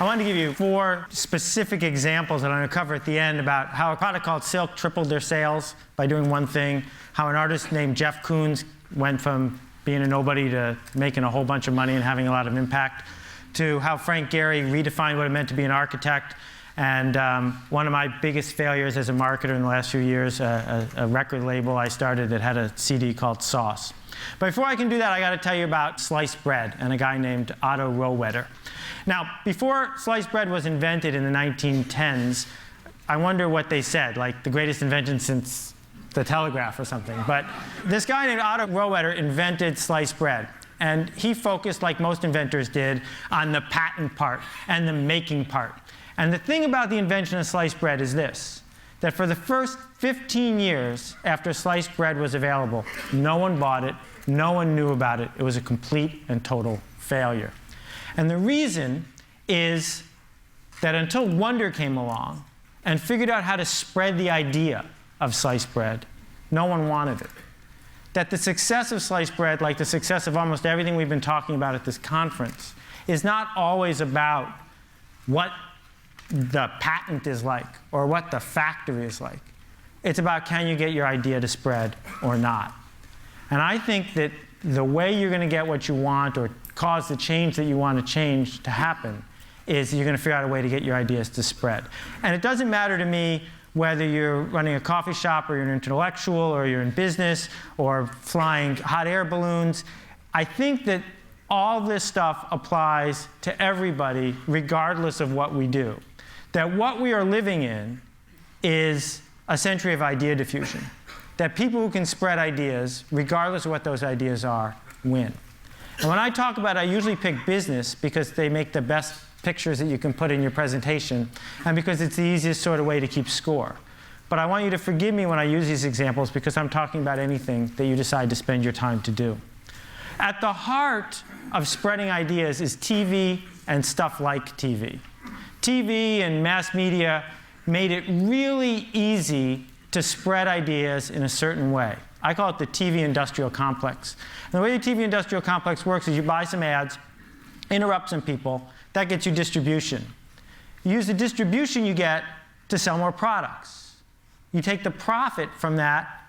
wanted to give you 4 specific examples that I'm going to cover at the end about how a product called Silk tripled their sales by doing one thing, how an artist named Jeff Koons went from being a nobody to making a whole bunch of money and having a lot of impact, to how Frank Gehry redefined what it meant to be an architect, and one of my biggest failures as a marketer in the last few years, a record label I started that had a CD called Sauce. But before I can do that, I got to tell you about sliced bread and a guy named Otto Rohwedder. Now, before sliced bread was invented in the 1910s, I wonder what they said, like the greatest invention since the telegraph or something. But this guy named Otto Rohwedder invented sliced bread. And he focused, like most inventors did, on the patent part and the making part. And the thing about the invention of sliced bread is this, that for the first 15 years after sliced bread was available, no one bought it, no one knew about it. It was a complete and total failure. And the reason is that until Wonder came along and figured out how to spread the idea of sliced bread, no one wanted it. That the success of sliced bread, like the success of almost everything we've been talking about at this conference, is not always about what the patent is like or what the factory is like. It's about, can you get your idea to spread or not? And I think that the way you're going to get what you want or cause the change that you want to change to happen is you're going to figure out a way to get your ideas to spread. And it doesn't matter to me whether you're running a coffee shop or you're an intellectual or you're in business or flying hot air balloons. I think that all this stuff applies to everybody regardless of what we do. That what we are living in is a century of idea diffusion. That people who can spread ideas, regardless of what those ideas are, win. And when I talk about it, I usually pick business because they make the best pictures that you can put in your presentation, and because it's the easiest sort of way to keep score. But I want you to forgive me when I use these examples because I'm talking about anything that you decide to spend your time to do. At the heart of spreading ideas is TV and stuff like TV. TV and mass media made it really easy to spread ideas in a certain way. I call it the TV industrial complex. And the way the TV industrial complex works is you buy some ads, interrupt some people, that gets you distribution. You use the distribution you get to sell more products. You take the profit from that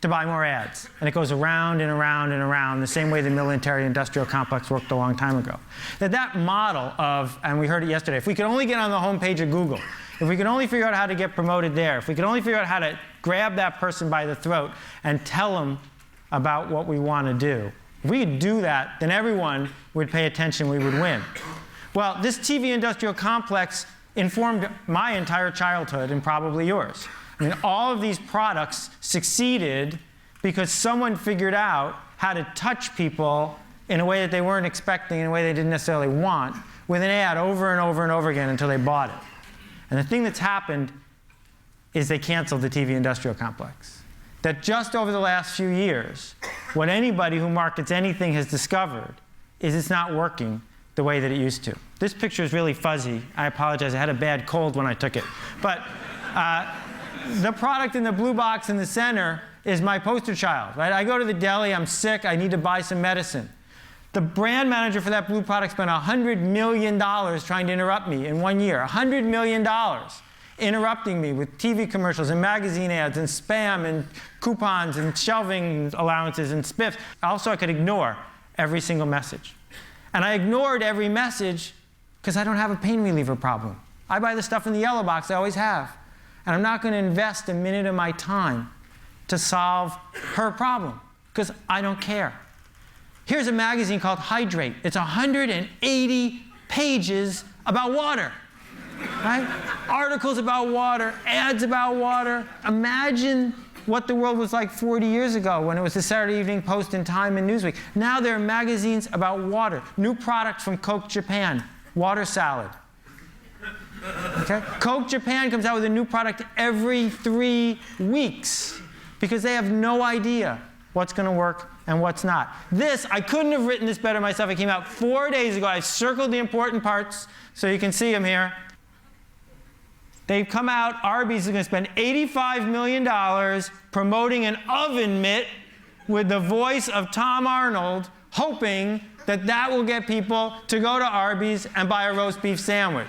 to buy more ads. And it goes around and around and around the same way the military industrial complex worked a long time ago. That model of, and we heard it yesterday, if we could only get on the homepage of Google, if we could only figure out how to get promoted there, if we could only figure out how to grab that person by the throat and tell them about what we want to do, if we could do that, then everyone would pay attention, we would win. Well, this TV industrial complex informed my entire childhood and probably yours. I mean, all of these products succeeded because someone figured out how to touch people in a way that they weren't expecting, in a way they didn't necessarily want, with an ad over and over and over again until they bought it. And the thing that's happened is they canceled the TV industrial complex. That just over the last few years, what anybody who markets anything has discovered is it's not working the way that it used to. This picture is really fuzzy. I apologize. I had a bad cold when I took it. But the product in the blue box in the center is my poster child. Right? I go to the deli. I'm sick. I need to buy some medicine. The brand manager for that blue product spent $100 million trying to interrupt me in 1 year. $100 million interrupting me with TV commercials and magazine ads and spam and coupons and shelving allowances and spiffs. Also, I could ignore every single message. And I ignored every message because I don't have a pain reliever problem. I buy the stuff in the yellow box I always have. And I'm not going to invest a minute of my time to solve her problem because I don't care. Here's a magazine called Hydrate. It's 180 pages about water. Right? Articles about water, ads about water. Imagine what the world was like 40 years ago when it was the Saturday Evening Post and Time and Newsweek. Now there are magazines about water. New product from Coke Japan, water salad. Okay? Coke Japan comes out with a new product every 3 weeks because they have no idea what's going to work and what's not. This, I couldn't have written this better myself. It came out 4 days ago. I've circled the important parts so you can see them here. They've come out, Arby's is going to spend $85 million promoting an oven mitt with the voice of Tom Arnold, hoping that will get people to go to Arby's and buy a roast beef sandwich.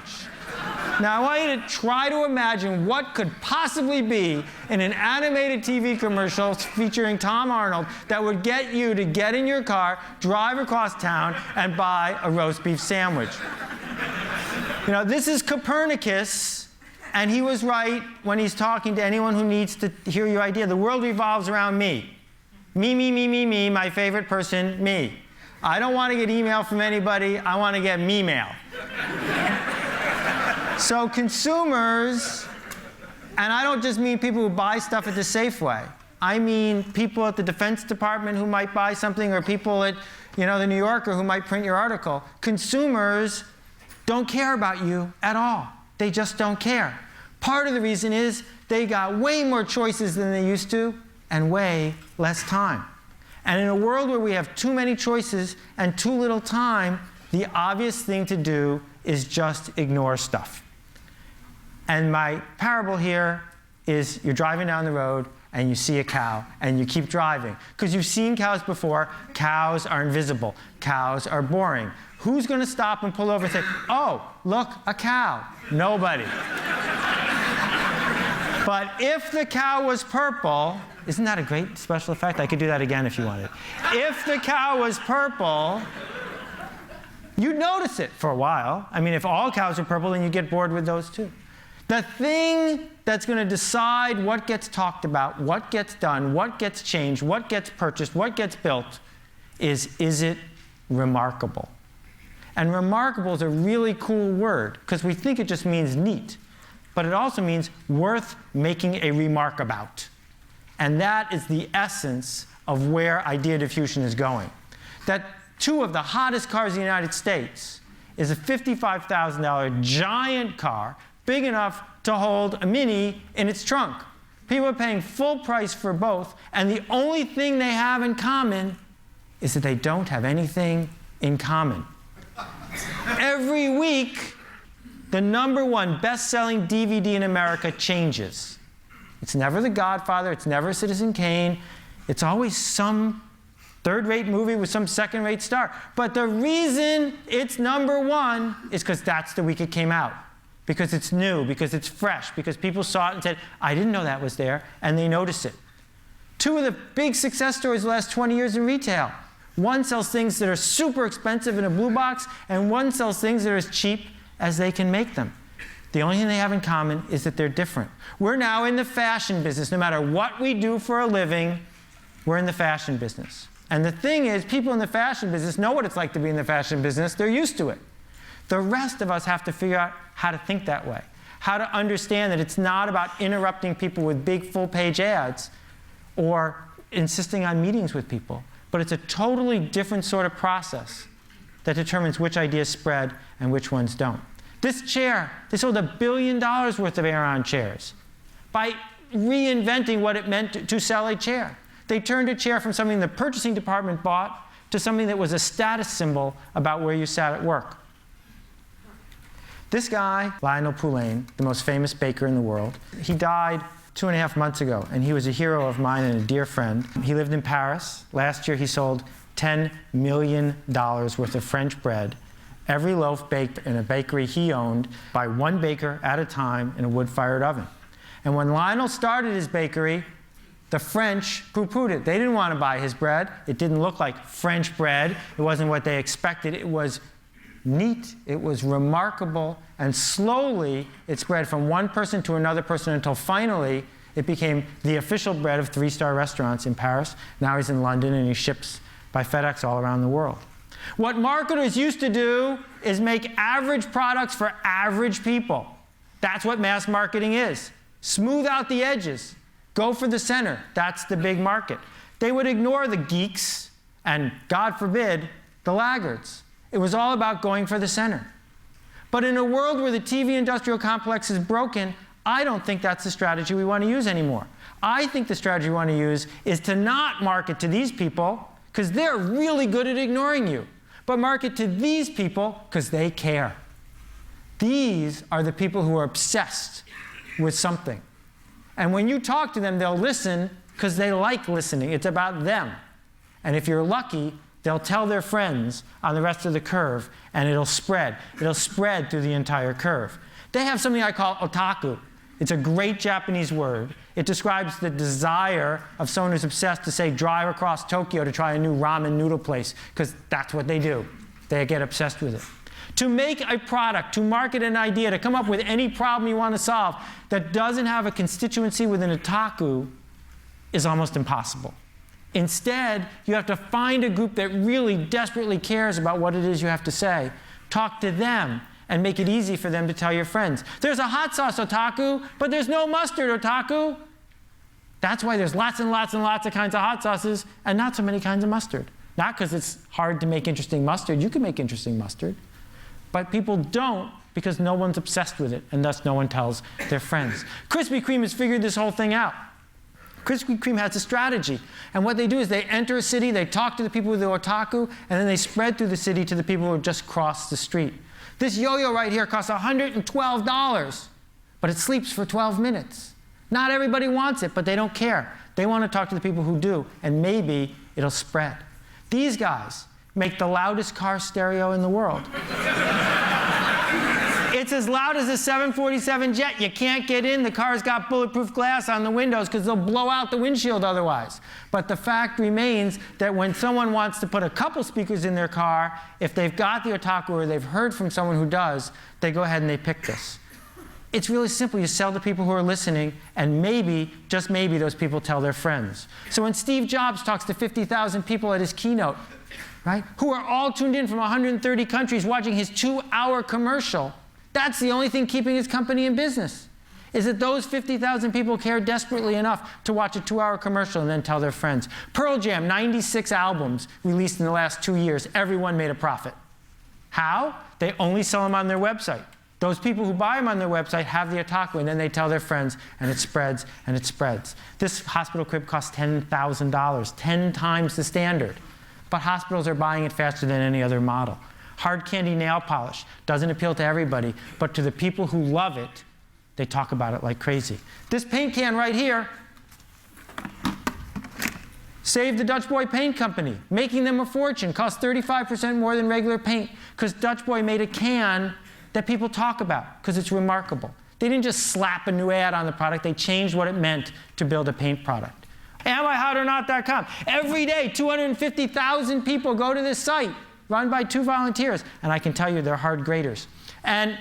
Now, I want you to try to imagine what could possibly be in an animated TV commercial featuring Tom Arnold that would get you to get in your car, drive across town, and buy a roast beef sandwich. You know, this is Copernicus, and he was right when he's talking to anyone who needs to hear your idea. The world revolves around me. Me, me, me, me, me, my favorite person, me. I don't want to get email from anybody. I want to get me-mail. So consumers, and I don't just mean people who buy stuff at the Safeway. I mean people at the Defense Department who might buy something, or people at, you know, the New Yorker who might print your article. Consumers don't care about you at all. They just don't care. Part of the reason is they got way more choices than they used to and way less time. And in a world where we have too many choices and too little time, the obvious thing to do is just ignore stuff. And my parable here is you're driving down the road and you see a cow and you keep driving. Because you've seen cows before. Cows are invisible. Cows are boring. Who's going to stop and pull over and say, oh, look, a cow? Nobody. But if the cow was purple, isn't that a great special effect? I could do that again if you wanted. If the cow was purple, you'd notice it for a while. I mean, if all cows are purple, then you get bored with those too. The thing that's going to decide what gets talked about, what gets done, what gets changed, what gets purchased, what gets built is it remarkable? And remarkable is a really cool word because we think it just means neat. But it also means worth making a remark about. And that is the essence of where idea diffusion is going. That two of the hottest cars in the United States is a $55,000 giant car, big enough to hold a Mini in its trunk. People are paying full price for both, and the only thing they have in common is that they don't have anything in common. Every week, the #1 best-selling DVD in America changes. It's never The Godfather, it's never Citizen Kane, it's always some third-rate movie with some second-rate star. But the reason it's #1 is because that's the week it came out. Because it's new, because it's fresh, because people saw it and said, I didn't know that was there, and they noticed it. Two of the big success stories the last 20 years in retail. One sells things that are super expensive in a blue box, and one sells things that are as cheap as they can make them. The only thing they have in common is that they're different. We're now in the fashion business. No matter what we do for a living, we're in the fashion business. And the thing is, people in the fashion business know what it's like to be in the fashion business. They're used to it. The rest of us have to figure out how to think that way, how to understand that it's not about interrupting people with big full-page ads or insisting on meetings with people, but it's a totally different sort of process that determines which ideas spread and which ones don't. This chair, they sold $1 billion worth of Aeron chairs by reinventing what it meant to sell a chair. They turned a chair from something the purchasing department bought to something that was a status symbol about where you sat at work. This guy, Lionel Poulain, the most famous baker in the world, he died 2.5 months ago, and he was a hero of mine and a dear friend. He lived in Paris. Last year he sold $10 million worth of French bread, every loaf baked in a bakery he owned by one baker at a time in a wood-fired oven. And when Lionel started his bakery, the French poo-pooed it. They didn't want to buy his bread. It didn't look like French bread. It wasn't what they expected. It was neat, it was remarkable, and slowly it spread from one person to another person until finally it became the official bread of 3-star restaurants in Paris. Now he's in London and he ships by FedEx all around the world. What marketers used to do is make average products for average people. That's what mass marketing is. Smooth out the edges. Go for the center. That's the big market. They would ignore the geeks and, God forbid, the laggards. It was all about going for the center. But in a world where the TV industrial complex is broken, I don't think that's the strategy we want to use anymore. I think the strategy we want to use is to not market to these people, because they're really good at ignoring you, but market to these people because they care. These are the people who are obsessed with something. And when you talk to them, they'll listen because they like listening. It's about them. And if you're lucky, they'll tell their friends on the rest of the curve, and it'll spread. It'll spread through the entire curve. They have something I call otaku. It's a great Japanese word. It describes the desire of someone who's obsessed to, say, drive across Tokyo to try a new ramen noodle place, because that's what they do. They get obsessed with it. To make a product, to market an idea, to come up with any problem you want to solve that doesn't have a constituency within otaku is almost impossible. Instead, you have to find a group that really desperately cares about what it is you have to say. Talk to them and make it easy for them to tell your friends. There's a hot sauce otaku, but there's no mustard otaku. That's why there's lots and lots and lots of kinds of hot sauces and not so many kinds of mustard. Not because it's hard to make interesting mustard. You can make interesting mustard. But people don't because no one's obsessed with it, and thus no one tells their friends. Krispy Kreme has figured this whole thing out. Krispy Kreme has a strategy. And what they do is they enter a city, they talk to the people with the otaku, and then they spread through the city to the people who have just crossed the street. This yo-yo right here costs $112, but it sleeps for 12 minutes. Not everybody wants it, but they don't care. They want to talk to the people who do, and maybe it'll spread. These guys make the loudest car stereo in the world. It's as loud as a 747 jet. You can't get in. The car's got bulletproof glass on the windows because they'll blow out the windshield otherwise. But the fact remains that when someone wants to put a couple speakers in their car, if they've got the otaku or they've heard from someone who does, they go ahead and they pick this. It's really simple. You sell to people who are listening, and maybe, just maybe, those people tell their friends. So when Steve Jobs talks to 50,000 people at his keynote, right, who are all tuned in from 130 countries watching his 2-hour commercial, that's the only thing keeping his company in business, is that those 50,000 people care desperately enough to watch a 2-hour commercial and then tell their friends. Pearl Jam, 96 albums released in the last 2 years. Everyone made a profit. How? They only sell them on their website. Those people who buy them on their website have the otaku, and then they tell their friends, and it spreads, and it spreads. This hospital crib costs $10,000, 10 times the standard. But hospitals are buying it faster than any other model. Hard candy nail polish doesn't appeal to everybody, but to the people who love it, they talk about it like crazy. This paint can right here saved the Dutch Boy Paint Company, making them a fortune. Cost 35% more than regular paint, because Dutch Boy made a can that people talk about, because it's remarkable. They didn't just slap a new ad on the product, they changed what it meant to build a paint product. AmIHotOrNot.com. Every day, 250,000 people go to this site, run by 2 volunteers, and I can tell you they're hard graders. And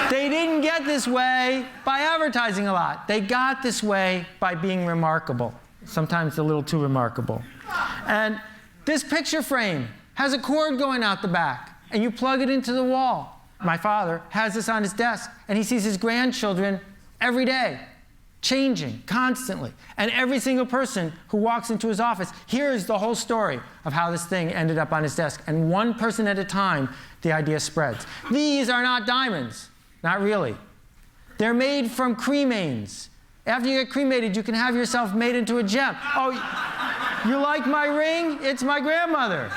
they didn't get this way by advertising a lot. They got this way by being remarkable, sometimes a little too remarkable. And this picture frame has a cord going out the back, and you plug it into the wall. My father has this on his desk, and he sees his grandchildren every day, changing constantly. And every single person who walks into his office hears the whole story of how this thing ended up on his desk. And one person at a time, the idea spreads. These are not diamonds. Not really. They're made from cremains. After you get cremated, you can have yourself made into a gem. Oh, you like my ring? It's my grandmother.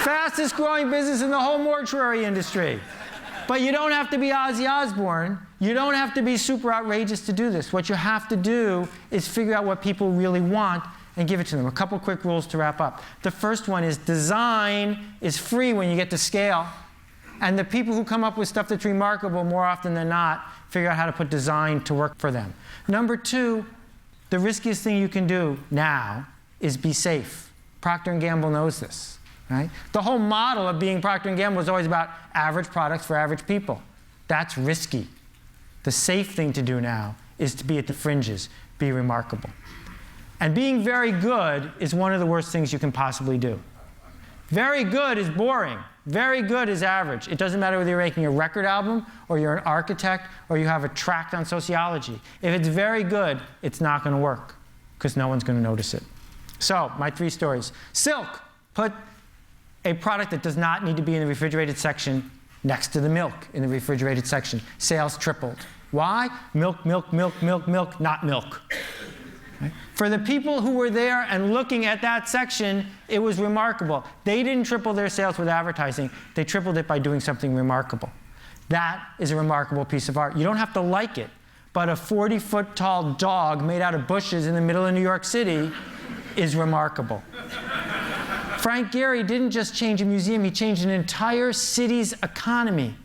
Fastest growing business in the whole mortuary industry. But you don't have to be Ozzy Osbourne. You don't have to be super outrageous to do this. What you have to do is figure out what people really want and give it to them. A couple quick rules to wrap up. The first one is design is free when you get to scale. And the people who come up with stuff that's remarkable more often than not figure out how to put design to work for them. Number 2, the riskiest thing you can do now is be safe. Procter & Gamble knows this. Right? The whole model of being Procter & Gamble is always about average products for average people. That's risky. The safe thing to do now is to be at the fringes, be remarkable. And being very good is one of the worst things you can possibly do. Very good is boring. Very good is average. It doesn't matter whether you're making a record album, or you're an architect, or you have a tract on sociology. If it's very good, it's not going to work, because no one's going to notice it. So, my 3 stories. Silk. Put a product that does not need to be in the refrigerated section next to the milk in the refrigerated section. Sales tripled. Why? Milk, milk, milk, milk, milk, not milk. Right? For the people who were there and looking at that section, it was remarkable. They didn't triple their sales with advertising. They tripled it by doing something remarkable. That is a remarkable piece of art. You don't have to like it, but a 40-foot tall dog made out of bushes in the middle of New York City is remarkable. Frank Gehry didn't just change a museum, he changed an entire city's economy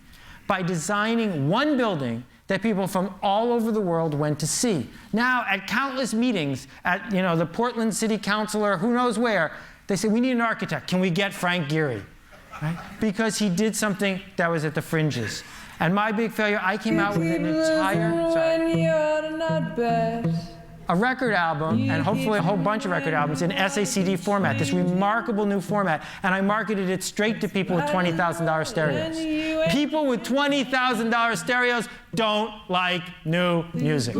by designing one building that people from all over the world went to see. Now, at countless meetings, at the Portland City Council or who knows where, they say, we need an architect. Can we get Frank Gehry? Right? Because he did something that was at the fringes. And my big failure, I came out with an entire, a record album, and hopefully a whole bunch of record albums in SACD format, this remarkable new format. And I marketed it straight to people with $20,000 stereos. People with $20,000 stereos don't like new music.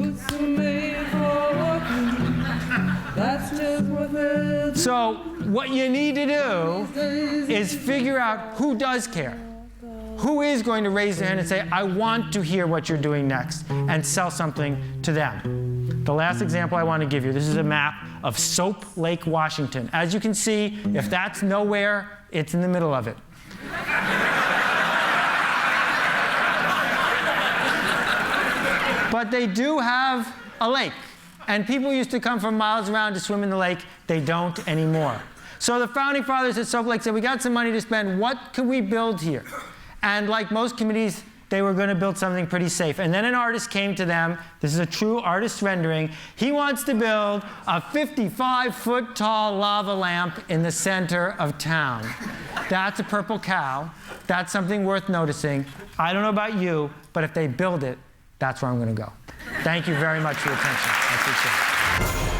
So what you need to do is figure out who does care. Who is going to raise their hand and say, I want to hear what you're doing next, and sell something to them. The last example I want to give you, this is a map of Soap Lake, Washington. As you can see, if that's nowhere, it's in the middle of it. But they do have a lake. And people used to come from miles around to swim in the lake. They don't anymore. So the founding fathers at Soap Lake said, we got some money to spend. What can we build here? And like most committees, they were going to build something pretty safe. And then an artist came to them. This is a true artist rendering. He wants to build a 55-foot tall lava lamp in the center of town. That's a purple cow. That's something worth noticing. I don't know about you, but if they build it, that's where I'm going to go. Thank you very much for your attention. I appreciate it.